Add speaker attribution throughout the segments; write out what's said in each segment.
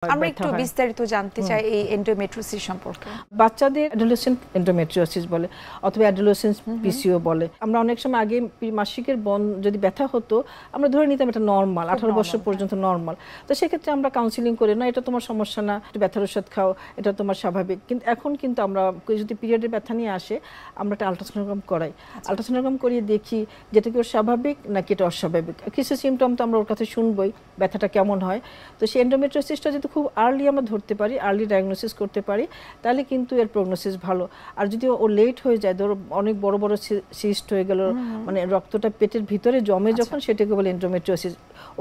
Speaker 1: আমরা একটু বিস্তারিত জানতে চাই এই এন্ডোমেট্রিওসিস সম্পর্কে।
Speaker 2: বাচ্চাদের অ্যাডোলেসেন্ট এন্ডোমেট্রিওসিস বলে অথবা অ্যাডোলেসেন্স পিসিও বলে। আমরা অনেক সময় আগে মাসিকের বন যদি ব্যথা হতো আমরা ধরে নিতাম এটা নর্মাল, 18 বছর পর্যন্ত নর্মাল। তো সেক্ষেত্রে আমরা কাউন্সিলিং করে না, এটা তোমার সমস্যা না, ব্যথার ওষুধ খাও, এটা তোমার স্বাভাবিক। কিন্তু এখন কিন্তু আমরা যদি পিরিয়ডের ব্যথা নিয়ে আসে আমরা একটা আলট্রাসোনোগ্রাম করাই। আলট্রাসোনোগ্রাম করিয়ে দেখি যেটা কি ওর স্বাভাবিক নাকি এটা অস্বাভাবিক। কিছু সিমটম তো আমরা ওর কাছে শুনবই, ব্যথাটা কেমন হয়। তো সেই এন্ডোমেট্রিওসিসটা যদি খুব আর্লি আমরা ধরতে পারি, আর্লি ডায়াগনোসিস করতে পারি, তাহলে কিন্তু এর প্রগনোসিস ভালো। আর যদি ও লেট হয়ে যায়, ধরো অনেক বড় বড় সিস্ট হয়ে গেল, মানে রক্তটা পেটের ভিতরে জমে যখন, সেটাকে বলে এন্ডোমেট্রিওসিস।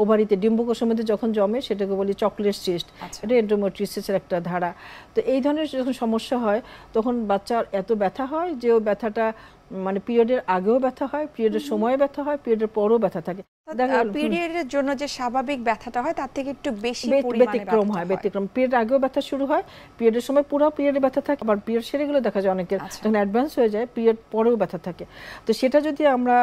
Speaker 2: ওভারিতে ডিম্বকোষের মধ্যে যখন জমে সেটাকে বলি চকলেট সিস্ট। এটা এন্ডোমেট্রিওসিসের একটা ধারা। তো এই ধরনের যখন সমস্যা হয় তখন বাচ্চার এত ব্যথা হয় যে ও ব্যথাটা মানে পিরিয়ডের আগেও ব্যথা হয়, পিরিয়ডের সময় ব্যথা হয়, পিরিয়ডের পরও ব্যথা থাকে।
Speaker 1: পিরিয়ডের জন্য যে স্বাভাবিক ব্যথাটা হয় তার থেকে একটু বেশি পরিমাণে
Speaker 2: ব্যতিক্রম হয়। ব্যতিক্রম পিরিয়ড আগেও ব্যথা শুরু হয়, পিরিয়ডের সময় পুরো পিরিয়ডে ব্যথা থাকে, আবার পিরিয়ড সেরে গেলে দেখা যায় অনেকের যখন অ্যাডভান্স হয়ে যায় পিরিয়ড পরেও ব্যথা থাকে। তো সেটা যদি আমরা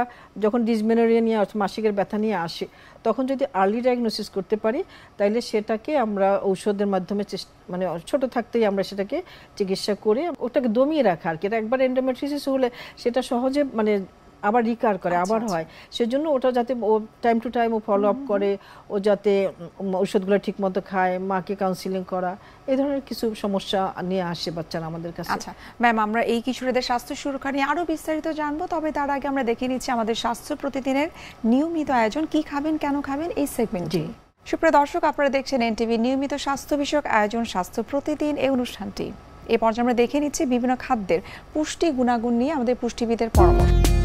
Speaker 2: যখন ডিসমেনোরিয়া নিয়ে মাসিকের ব্যথা নিয়ে আসি তখন যদি আর্লি ডায়াগনোসিস করতে পারি তাহলে সেটাকে আমরা ঔষধের মাধ্যমে মানে ছোট থাকতেই আমরা সেটাকে চিকিৎসা করে ওটাকে দমিয়ে রাখা আর কি। এটা একবার এন্ডোমেট্রিওসিস হলে সেটা সহজে মানে আবার রিকার করে, আবার হয়। সেজন্য ওটা যাতে ও টাইম টু টাইম ও ফলো আপ করে, ও যাতে ওষুধগুলো ঠিক মতো খায়, মাকে কাউন্সিলিং করা, এই ধরনের কিছু সমস্যা নিয়ে আসে বাচ্চারা আমাদের কাছে।
Speaker 1: আচ্ছা ম্যাম, আমরা এই কিশোরদের স্বাস্থ্য সুরক্ষা নিয়ে আরো বিস্তারিত জানবো, তবে তার আগে আমরা দেখে নিচ্ছি আমাদের স্বাস্থ্য প্রতিদিনের নিয়মিত আয়োজন কি খাবেন কেন খাবেন এই সেগমেন্টটি। সুপ্রিয় দর্শক, আপনারা দেখছেন এনটিভি নিয়মিত স্বাস্থ্য বিষয়ক আয়োজন স্বাস্থ্য প্রতিদিন এই অনুষ্ঠানটি। এই পর্যায়ে আমরা দেখে নিচ্ছি বিভিন্ন খাদ্যের পুষ্টি গুণাগুণ নিয়ে আমাদের পুষ্টিবিদের পরামর্শ।